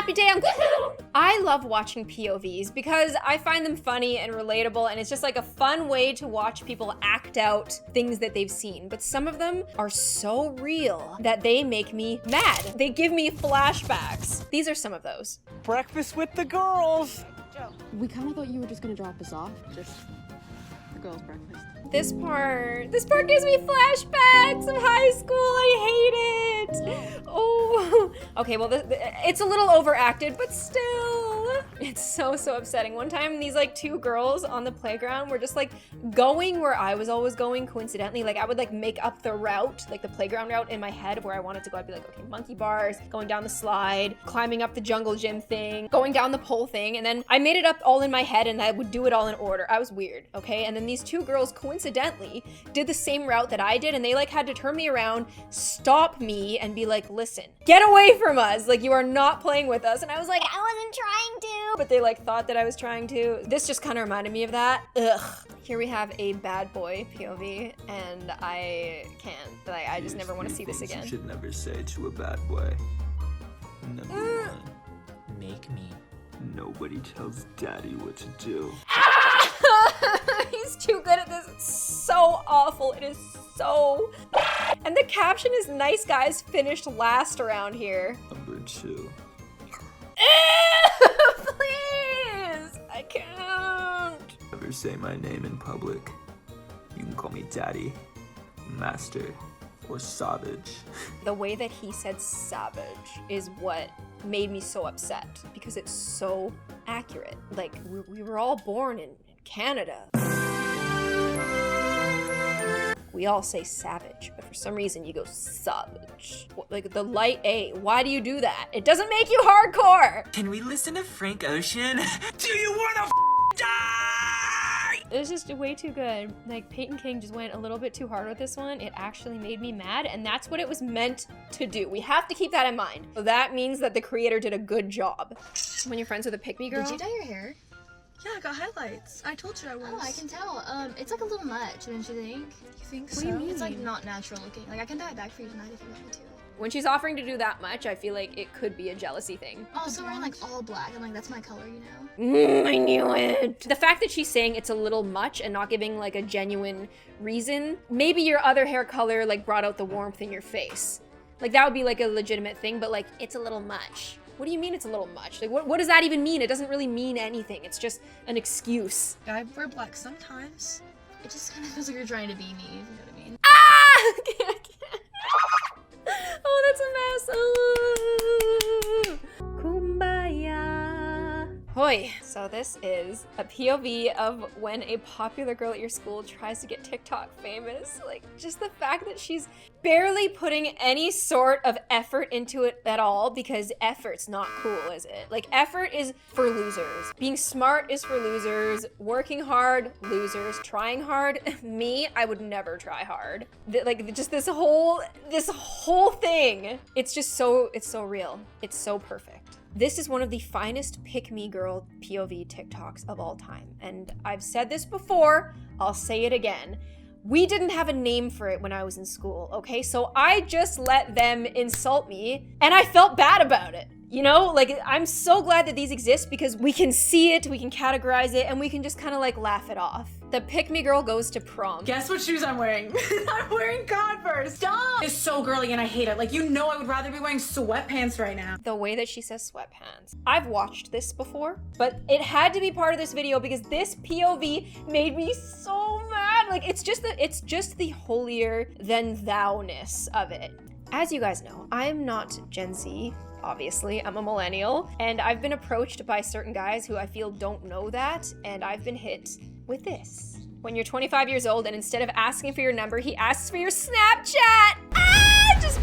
happy day, I love watching POVs because I find them funny and relatable, and it's just like a fun way to watch people act out things that they've seen. But some of them are so real that they make me mad. They give me flashbacks. These are some of those. Breakfast with the girls. Joe. We kind of thought you were just gonna drop us off. Just the girls' breakfast. This part gives me flashbacks of high school. I hate it. Oh, okay, well, it's a little overacted, but still, it's so upsetting. One time, these like two girls on the playground were just like going where I was always going coincidentally. Like I would like make up the route, like the playground route in my head of where I wanted to go. I'd be like, okay, monkey bars, going down the slide, climbing up the jungle gym thing, going down the pole thing. And then I made it up all in my head and I would do it all in order. I was weird, okay? And then these two girls coincidentally did the same route that I did, and they like had to turn me around, stop me, and be like, listen, get away from us, like you are not playing with us. And I was like, I wasn't trying to, but they like thought that I was trying to. This just kind of reminded me of that. Ugh. Here we have a bad boy POV, and I can't, like, I just never want to see this again. You should never say to a bad boy. Number one, Make me. nobody tells daddy what to do. He's too good at this. It's so awful. It is so. And the caption is nice guys finished last around here. Number two, Please! I can't. never say my name in public. You can call me daddy, master, or savage. The way that he said savage is what made me so upset because it's so accurate. Like, we were all born in Canada. We all say savage, but for some reason you go savage. Like the light A, why do you do that? It doesn't make you hardcore! Can we listen to Frank Ocean? Do you wanna die? It was just way too good. Like, Peyton King just went a little bit too hard with this one. It actually made me mad, and that's what it was meant to do. We have to keep that in mind. So that means that the creator did a good job. When you're friends with a pick-me girl? Did you dye your hair? Yeah, I got highlights. I told you I was. Oh, I can tell. It's like a little much, don't you think? You think What so? do you mean? It's like not natural looking. Like I can dye it back for you tonight if you want me to. When she's offering to do that much, I feel like it could be a jealousy thing. Also wearing like all black. I'm like, that's my color, you know? I knew it. The fact that she's saying it's a little much and not giving like a genuine reason, maybe your other hair color like brought out the warmth in your face. Like that would be like a legitimate thing, but like it's a little much. What do you mean it's a little much? Like what does that even mean? It doesn't really mean anything. It's just an excuse. I wear black sometimes. It just kind of feels like you're trying to be me, if you know what I mean. Ah! I can't. Oh, that's a mess. Oh. Kumbaya. Hoi. So this is a POV of when a popular girl at your school tries to get TikTok famous. Like, just the fact that she's barely putting any sort of effort into it at all, because effort's not cool, is it? Like, effort is for losers. Being smart is for losers. Working hard, losers. Trying hard, me, I would never try hard. Like, just this whole thing. It's just so, it's so real. It's so perfect. This is one of the finest pick-me girl POV TikToks of all time. And I've said this before, I'll say it again. We didn't have a name for it when I was in school, okay? So I just let them insult me, and I felt bad about it. You know, like, I'm so glad that these exist because we can see it, we can categorize it, and we can just kind of like laugh it off. The pick-me girl goes to prom. Guess what shoes I'm wearing? I'm wearing Converse. Stop! It's so girly and I hate it. Like, you know I would rather be wearing sweatpants right now. The way that she says sweatpants. I've watched this before, but it had to be part of this video because this POV made me so mad. Like, it's just the holier than thou-ness of it. As you guys know, I'm not Gen Z. Obviously, I'm a millennial, and I've been approached by certain guys who I feel don't know that, and I've been hit with this. When you're 25 years old and instead of asking for your number, he asks for your Snapchat. Ah, just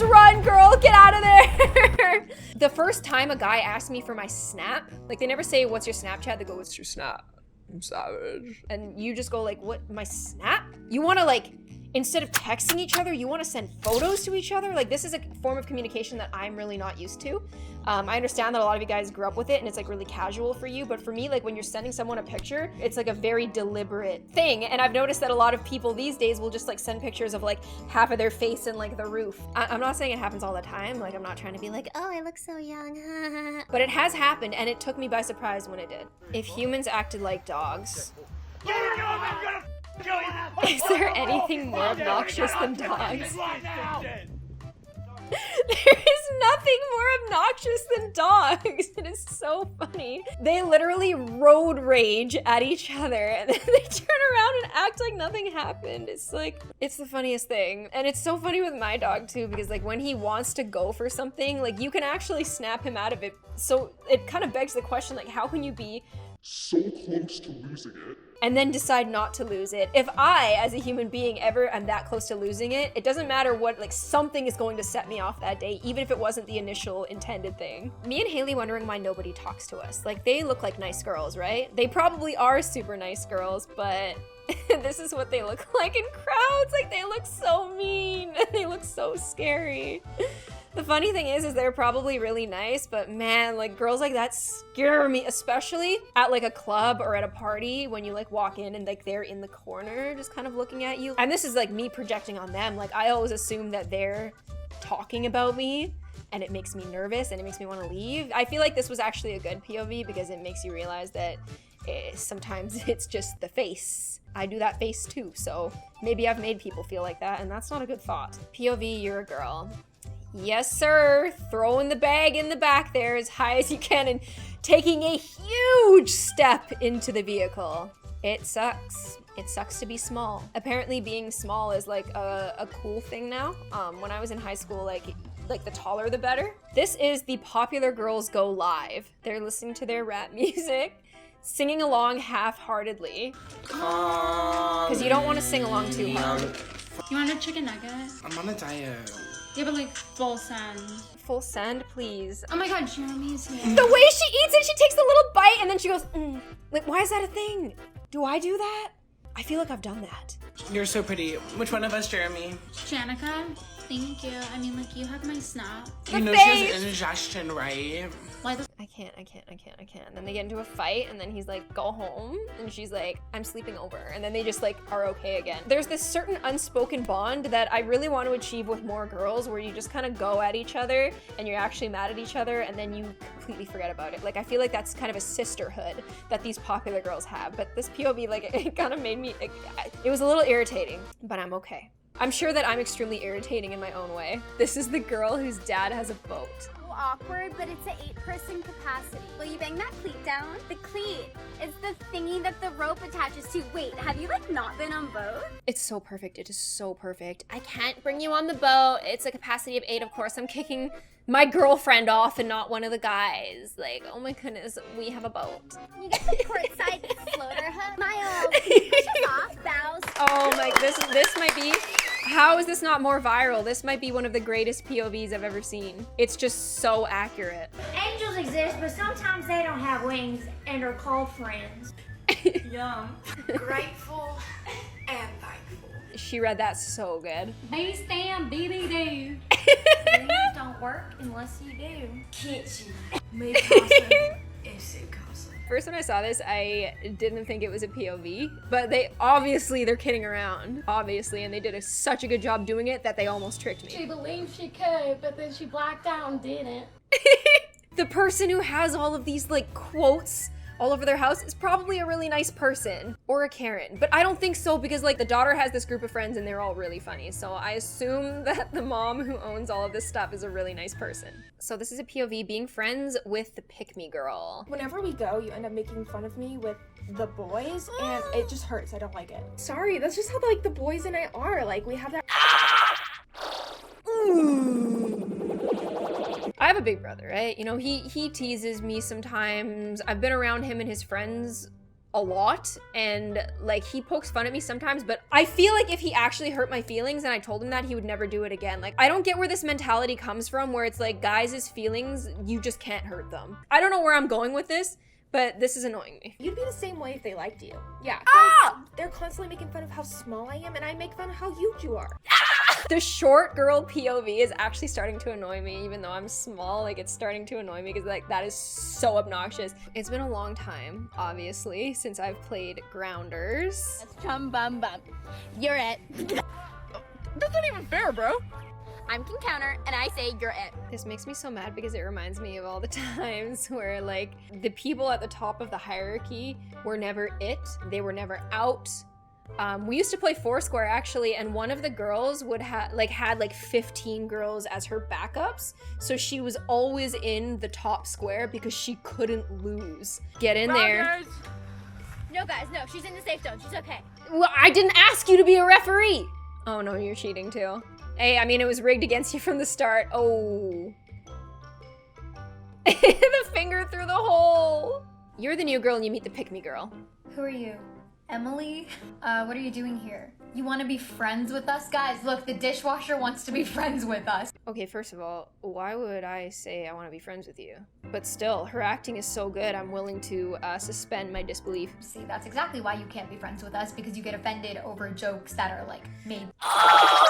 run, girl, get out of there. The first time a guy asked me for my Snap, like they never say, what's your Snapchat? They go, what's your Snap? I'm savage. And you just go like, what, my Snap? You wanna like instead of texting each other, you want to send photos to each other. Like, this is a form of communication that I'm really not used to. I understand that a lot of you guys grew up with it and it's like really casual for you, but for me, like when you're sending someone a picture, it's like a very deliberate thing. And I've noticed that a lot of people these days will just like send pictures of like half of their face and like the roof. I'm not saying it happens all the time. Like, I'm not trying to be like, oh, I look so young. But it has happened and it took me by surprise when it did. If humans acted like dogs, is there anything more obnoxious than dogs? There is nothing more obnoxious than dogs. It is so funny. They literally road rage at each other and then they turn around and act like nothing happened. It's like, it's the funniest thing. And it's so funny with my dog too, because like when he wants to go for something, like you can actually snap him out of it. So it kind of begs the question, like how can you be so close to losing it and then decide not to lose it? If I, as a human being, ever am that close to losing it, it doesn't matter what, like something is going to set me off that day, even if it wasn't the initial intended thing. Me and Haley wondering why nobody talks to us. Like, they look like nice girls, right? They probably are super nice girls, but this is what they look like in crowds. Like, they look so mean. They look so scary. The funny thing is they're probably really nice, but man, like girls like that scare me, especially at like a club or at a party when you like walk in and like they're in the corner just kind of looking at you. And this is like me projecting on them. Like I always assume that they're talking about me and it makes me nervous and it makes me want to leave. I feel like this was actually a good POV because it makes you realize that sometimes it's just the face. I do that face too, so maybe I've made people feel like that and that's not a good thought. POV, you're a girl. Yes, sir. Throwing the bag in the back there as high as you can and taking a huge step into the vehicle. It sucks. It sucks to be small. Apparently being small is like a cool thing now. When I was in high school, like the taller the better. This is the Popular Girls Go Live. They're listening to their rap music, singing along half-heartedly. Because you don't want to sing along too hard. You want a chicken nugget? I'm on a diet. Yeah, but like full send. Full send, please. Oh my god, Jeremy's here. The way she eats it, she takes a little bite and then she goes, Like, why is that a thing? Do I do that? I feel like I've done that. You're so pretty. Which one of us, Jeremy? Janica, thank you. I mean, like, you have my snap. You know she has indigestion, right? Why the I can't. And then they get into a fight and then he's like, go home. And she's like, I'm sleeping over. And then they just like are okay again. There's this certain unspoken bond that I really want to achieve with more girls where you just kind of go at each other and you're actually mad at each other and then you completely forget about it. Like, I feel like that's kind of a sisterhood that these popular girls have. But this POV, like, it kind of made me, it was a little irritating, but I'm okay. I'm sure that I'm extremely irritating in my own way. This is the girl whose dad has a boat. Awkward, but it's an 8-person capacity. Will you bang that cleat down? The cleat is the thingy that the rope attaches to. Wait, have you like not been on boat? It's so perfect. It is so perfect. I can't bring you on the boat. It's a capacity of 8. Of course, I'm kicking my girlfriend off and not one of the guys. Like, oh my goodness, we have a boat. You get the courtside floater hook. Smile. Push off, bows. Oh my, this might be, how is this not more viral? This might be one of the greatest POVs I've ever seen. It's just so accurate. Angels exist, but sometimes they don't have wings and are called friends. Yum. Grateful and thankful. She read that so good. I stand BBD. Dreams don't work unless you do. Kitchen. Me casa and su casa. First when I saw this, I didn't think it was a POV, but they're kidding around, obviously, and they did such a good job doing it that they almost tricked me. She believed she could, but then she blacked out and didn't. The person who has all of these like quotes all over their house is probably a really nice person or a Karen, but I don't think so because like the daughter has this group of friends and they're all really funny. So I assume that the mom who owns all of this stuff is a really nice person. So this is a POV being friends with the pick-me girl. Whenever we go, you end up making fun of me with the boys and it just hurts. I don't like it. Sorry, that's just how like the boys and I are. Like we have that. I have a big brother, right? You know, he teases me sometimes. I've been around him and his friends a lot, and like he pokes fun at me sometimes, but I feel like if he actually hurt my feelings and I told him that, he would never do it again. Like, I don't get where this mentality comes from where it's like guys' feelings, you just can't hurt them. I don't know where I'm going with this, but this is annoying me. You'd be the same way if they liked you. Yeah. They're constantly making fun of how small I am, and I make fun of how huge you are. The short girl POV is actually starting to annoy me, even though I'm small. Like, it's starting to annoy me because, like, that is so obnoxious. It's been a long time, obviously, since I've played Grounders. That's chum bum bum. You're it. That's not even fair, bro. I'm can counter, and I say you're it. This makes me so mad because it reminds me of all the times where, like, the people at the top of the hierarchy were never it. They were never out. We used to play Foursquare, actually, and one of the girls would had like 15 girls as her backups, so she was always in the top square because she couldn't lose. Get in there. No, guys, no. She's in the safe zone. She's okay. Well, I didn't ask you to be a referee. Oh no, you're cheating too. Hey, I mean, it was rigged against you from the start. Oh. The finger through the hole. You're the new girl and you meet the pick-me girl. Who are you? Emily? What are you doing here? You want to be friends with us? Guys, look, the dishwasher wants to be friends with us. Okay, first of all, why would I say I want to be friends with you? But still, her acting is so good, I'm willing to suspend my disbelief. See, that's exactly why you can't be friends with us, because you get offended over jokes that are, like, made.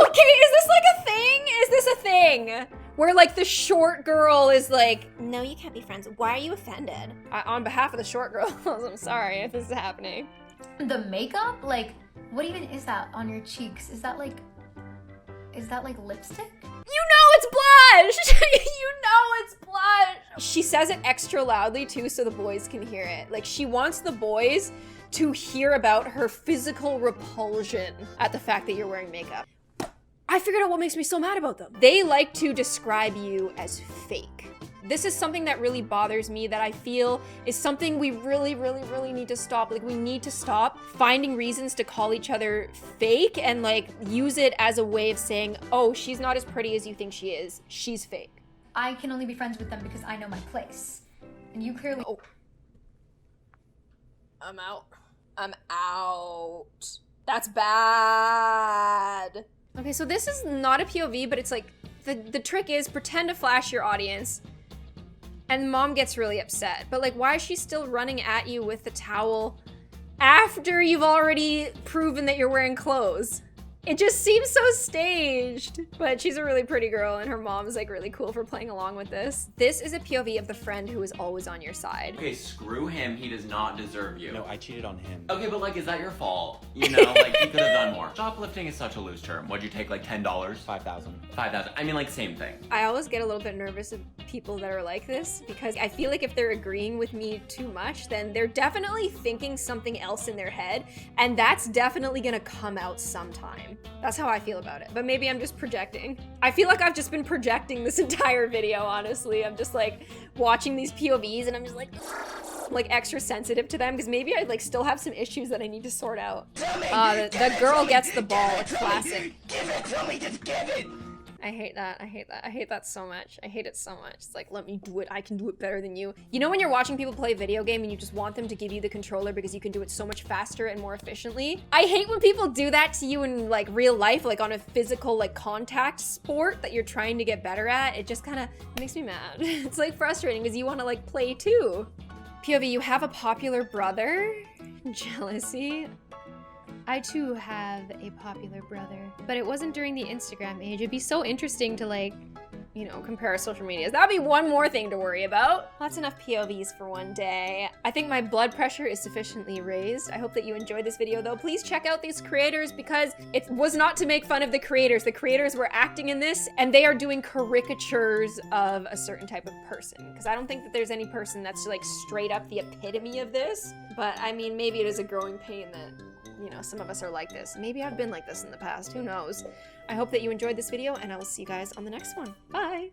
Okay, is this like a thing? Is this a thing? Where, like, the short girl is like, no, you can't be friends. Why are you offended? On behalf of the short girls, I'm sorry if this is happening. The makeup? Like, what even is that on your cheeks? Is that like lipstick? You know it's blush! You know it's blush! She says it extra loudly too so the boys can hear it. Like, she wants the boys to hear about her physical repulsion at the fact that you're wearing makeup. I figured out what makes me so mad about them. They like to describe you as fake. This is something that really bothers me, that I feel is something we really need to stop. Like, we need to stop finding reasons to call each other fake and, like, use it as a way of saying, oh, she's not as pretty as you think she is. She's fake. I can only be friends with them because I know my place. And you clearly— Oh. I'm out. I'm out. That's bad. Okay, so this is not a POV, but it's like, the trick is pretend to flash your audience. And mom gets really upset. But, like, why is she still running at you with the towel after you've already proven that you're wearing clothes? It just seems so staged. But she's a really pretty girl and her mom is, like, really cool for playing along with this. This is a POV of the friend who is always on your side. Okay, screw him. He does not deserve you. No, I cheated on him. Okay, but, like, is that your fault? You know, like, you could have done more. Shoplifting is such a loose term. What'd you take, like, $10? $5,000. $5,000. I mean, like, same thing. I always get a little bit nervous of people that are like this because I feel like if they're agreeing with me too much, then they're definitely thinking something else in their head, and that's definitely gonna come out sometime. That's how I feel about it, but maybe I'm just projecting. I feel like I've just been projecting this entire video, honestly. I'm just like watching these POVs and I'm just like extra sensitive to them because maybe I like still have some issues that I need to sort out. The girl gets the ball, a classic. Give it to me, just give it! I hate that. I hate that. I hate that so much. I hate it so much. It's like, let me do it. I can do it better than you. You know when you're watching people play a video game and you just want them to give you the controller because you can do it so much faster and more efficiently? I hate when people do that to you in like real life, like on a physical like contact sport that you're trying to get better at. It just kind of makes me mad. It's like frustrating because you want to like play too. POV, you have a popular brother? Jealousy? I too have a popular brother, but it wasn't during the Instagram age. It'd be so interesting to like, you know, compare our social medias. That'd be one more thing to worry about. That's enough POVs for one day. I think my blood pressure is sufficiently raised. I hope that you enjoyed this video though. Please check out these creators because it was not to make fun of the creators. The creators were acting in this and they are doing caricatures of a certain type of person. Because I don't think that there's any person that's like straight up the epitome of this. But I mean, maybe it is a growing pain that, you know, some of us are like this. Maybe I've been like this in the past, who knows? I hope that you enjoyed this video and I will see you guys on the next one. Bye!